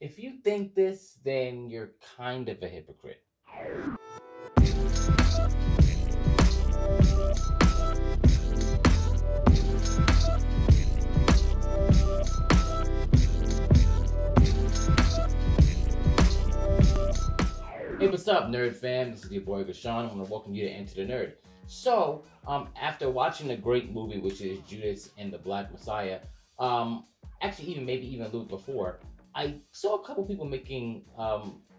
If you think this, then you're kind of a hypocrite. Hey, what's up, nerd fam? This is your boy Gashawn. I want to welcome you to Enter the Nerd. After watching a great movie, which is Judas and the Black Messiah, actually, maybe even a little before, I saw a couple people making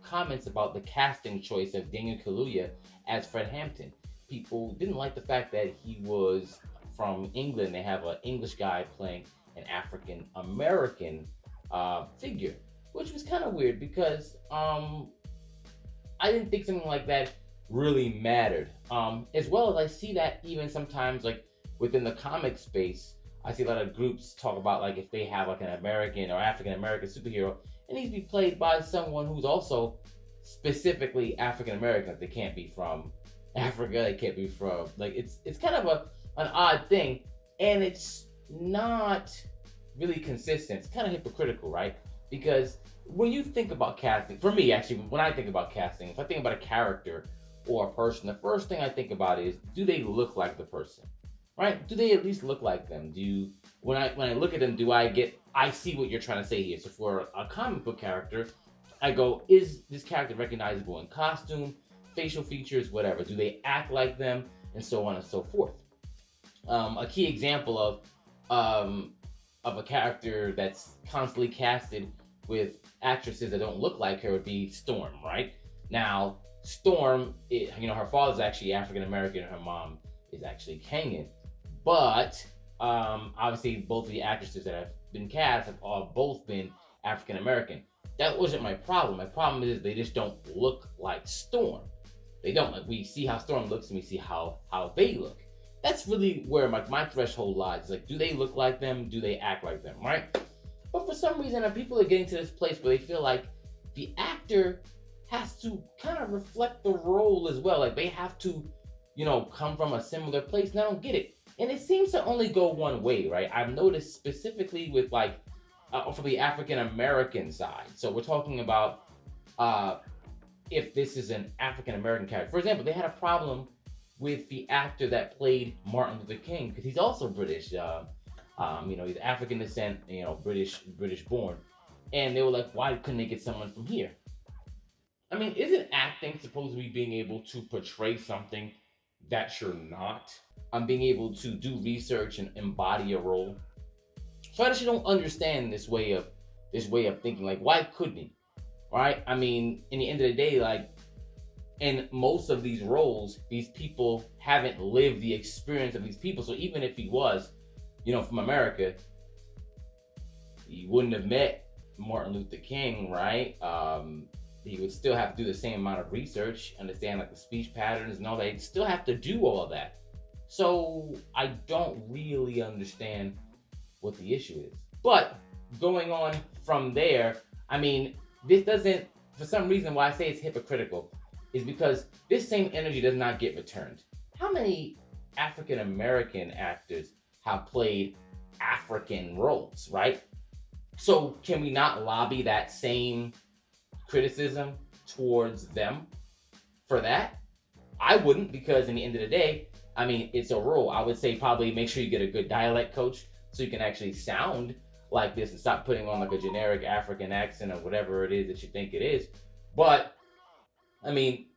comments about the casting choice of Daniel Kaluuya as Fred Hampton. People didn't like the fact that he was from England. They have an English guy playing an African American figure, which was kind of weird because I didn't think something like that really mattered. As well as I see that even sometimes like within the comic space, I see a lot of groups talk about like if they have like an American or African American superhero, it needs to be played by someone who's also specifically African American. They can't be from Africa. They can't be from like it's kind of an odd thing, and it's not really consistent. It's kind of hypocritical, right? Because when you think about casting, for me actually, when I think about casting, if I think about a character or a person, the first thing I think about is, do they look like the person, right? Do they at least look like them? When I look at them, I see what you're trying to say here. So for a comic book character, I go, is this character recognizable in costume, facial features, whatever? Do they act like them, and so on and so forth? A key example of a character that's constantly casted with actresses that don't look like her would be Storm, right? Now, Storm, her father's actually African American and her mom is actually Kenyan. But obviously, both of the actresses that have been cast have all both been African American. That wasn't my problem. My problem is they just don't look like Storm. They don't. Like, we see how Storm looks and we see how they look. That's really where my threshold lies. Like, do they look like them? Do they act like them, right? But for some reason, people are getting to this place where they feel like the actor has to kind of reflect the role as well. Like, they have to, come from a similar place. And I don't get it. And it seems to only go one way, right? I've noticed specifically with, from the African-American side. So we're talking about if this is an African-American character. For example, they had a problem with the actor that played Martin Luther King, because he's also British. He's African descent, British born. And they were like, why couldn't they get someone from here? I mean, isn't acting supposed to be being able to portray something that you're not? Being able to do research and embody a role. So I actually don't understand this way of thinking. Like, why couldn't he? Right? I mean, in the end of the day, like, in most of these roles, these people haven't lived the experience of these people. So even if he was, from America, he wouldn't have met Martin Luther King, right? He would still have to do the same amount of research, understand like the speech patterns and all that. He'd still have to do all of that. So I don't really understand what the issue is. But going on from there, I mean, this doesn't, for some reason, why I say it's hypocritical is because this same energy does not get returned. How many African American actors have played African roles, right? So can we not lobby that same criticism towards them for that? I wouldn't, because in the end of the day, I mean, it's a role. I would say probably make sure you get a good dialect coach so you can actually sound like this and stop putting on like a generic African accent or whatever it is that you think it is. But I mean,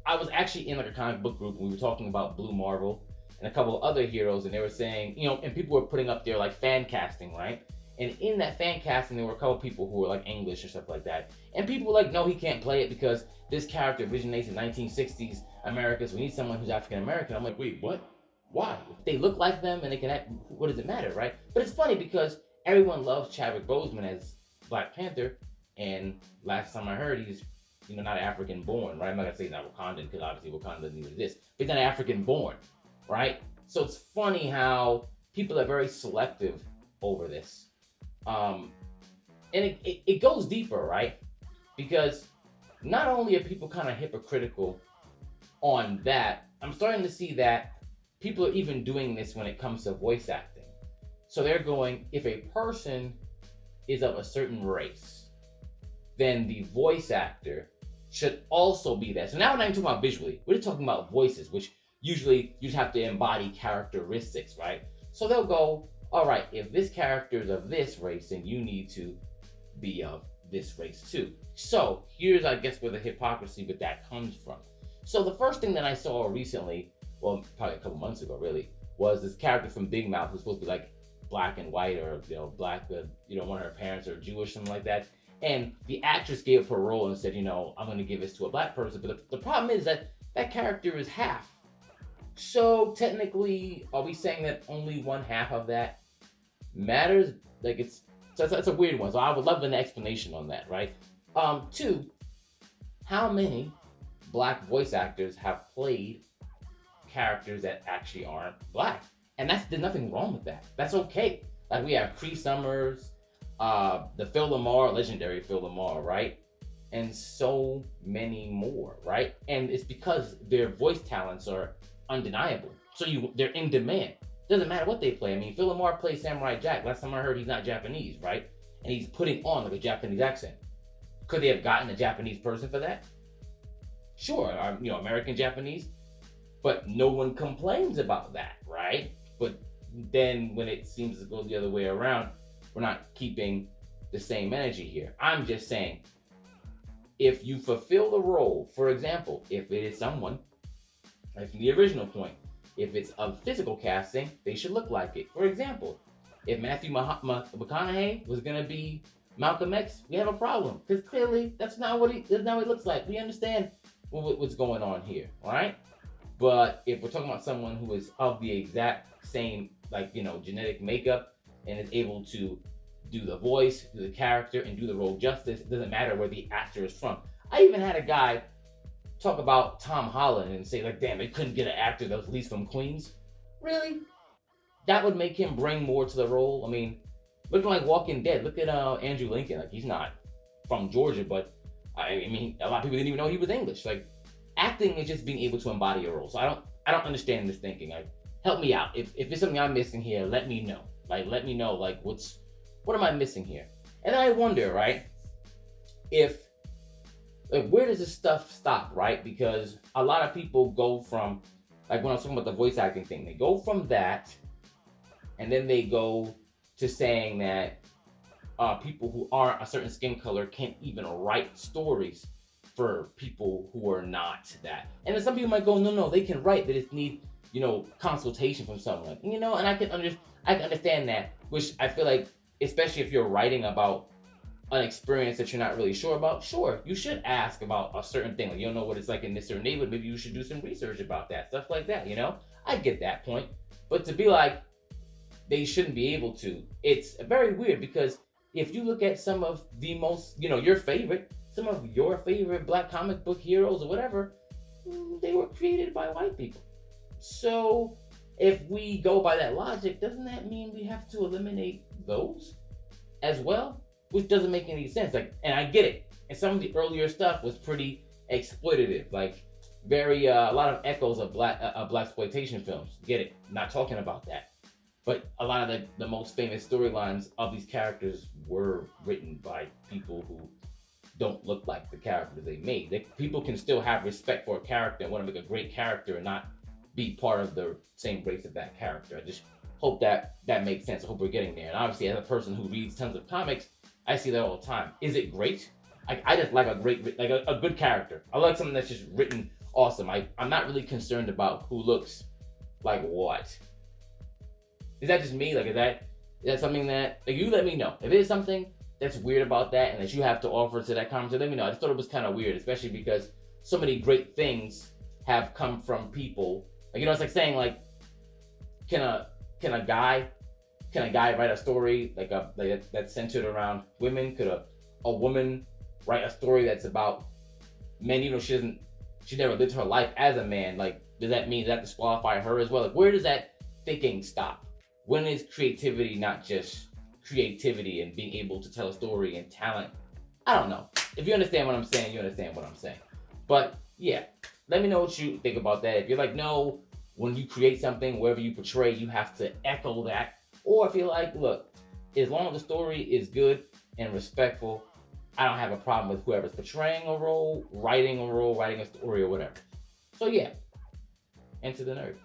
I was actually in like a comic book group and we were talking about Blue Marvel and a couple of other heroes, and they were saying, and people were putting up their like fan casting, right? And in that fan casting, there were a couple of people who were like English or stuff like that. And people were like, no, he can't play it because this character originates in 1960s America, so we need someone who's African American. I'm like, wait, what? Why? If they look like them and they can act, what does it matter, right? But it's funny because everyone loves Chadwick Boseman as Black Panther, and last time I heard, he's not African born, right? I'm not gonna say he's not Wakandan because obviously Wakanda doesn't even exist, but he's not African born, right? So it's funny how people are very selective over this. And it goes deeper, right? Because not only are people kind of hypocritical on that, I'm starting to see that people are even doing this when it comes to voice acting. So they're going, if a person is of a certain race, then the voice actor should also be that. So now we're not even talking about visually. We're just talking about voices, which usually you just have to embody characteristics, right? So they'll go, all right, if this character is of this race, then you need to be of this race too. So here's, I guess, where the hypocrisy with that comes from. So the first thing that I saw recently, well, probably a couple months ago, really, was this character from Big Mouth who's supposed to be like black and white, or black, one of her parents are Jewish, something like that. And the actress gave up her role and said, I'm going to give this to a black person. But the problem is that that character is half. So technically, are we saying that only one half of that matters? Like, that's a weird one. So I would love an explanation on that, right? Two, how many black voice actors have played characters that actually aren't black? And there's nothing wrong with that. That's okay. Like, we have Cree Summers, the Phil Lamar, legendary Phil Lamar, right? And so many more, right? And it's because their voice talents are undeniable. So they're in demand. Doesn't matter what they play. I mean, Phil Lamar plays Samurai Jack. Last time I heard, he's not Japanese, right? And he's putting on like a Japanese accent. Could they have gotten a Japanese person for that? Sure, American Japanese. But no one complains about that, right? But then when it seems to go the other way around, we're not keeping the same energy here. I'm just saying, if you fulfill the role, for example, if it is someone, like from the original point, if it's a physical casting, they should look like it. For example, if Matthew McConaughey was gonna be Malcolm X, we have a problem, because clearly that's not what he looks like. We understand what's going on here, all right? But if we're talking about someone who is of the exact same, genetic makeup and is able to do the voice, do the character, and do the role justice, it doesn't matter where the actor is from. I even had a guy talk about Tom Holland and say, like, damn, they couldn't get an actor that was at least from Queens. Really? That would make him bring more to the role? I mean, looking like Walking Dead. Look at Andrew Lincoln. Like, he's not from Georgia, but I mean, a lot of people didn't even know he was English. Like, acting is just being able to embody a role. So I don't understand this thinking. Like, help me out. If it's something I'm missing here, let me know. Like, let me know, like, what am I missing here? And then I wonder, right, where does this stuff stop, right? Because a lot of people go from, like when I was talking about the voice acting thing, they go from that, and then they go to saying that people who aren't a certain skin color can't even write stories for people who are not that. And then some people might go, no, they can write, they just need, consultation from someone. And I can understand that, which I feel like, especially if you're writing about an experience that you're not really sure about, sure, you should ask about a certain thing. Like, you don't know what it's like in this certain neighborhood, maybe you should do some research about that, stuff like that, I get that point. But to be like, they shouldn't be able to, it's very weird, because if you look at some of the most, some of your favorite black comic book heroes or whatever, they were created by white people. So if we go by that logic, doesn't that mean we have to eliminate those as well? Which doesn't make any sense. Like, and I get it. And some of the earlier stuff was pretty exploitative, like very a lot of echoes of blaxploitation films. Get it? Not talking about that. But a lot of the most famous storylines of these characters were written by people who don't look like the characters they made. People can still have respect for a character and want to make a great character and not be part of the same race of that character. I just hope that makes sense. I hope we're getting there. And obviously, as a person who reads tons of comics, I see that all the time. Is it great? I just like a good character. I like something that's just written awesome. I'm not really concerned about who looks like what. Is that just me? Like, is that something that, like, you let me know. If there's something that's weird about that and that you have to offer to that conversation, let me know. I just thought it was kind of weird, especially because so many great things have come from people. Like, it's like saying, like, can a guy write a story that's centered around women? Could a woman write a story that's about men? She never lived her life as a man. Like, does that mean that disqualify her as well? Like, where does that thinking stop? When is creativity not just creativity and being able to tell a story and talent? I don't know. If you understand what I'm saying, you understand what I'm saying. But yeah, let me know what you think about that. If you're like, no, when you create something, wherever you portray, you have to echo that. Or if you're like, look, as long as the story is good and respectful, I don't have a problem with whoever's portraying a role, writing a story, or whatever. So yeah, Enter the Nerd.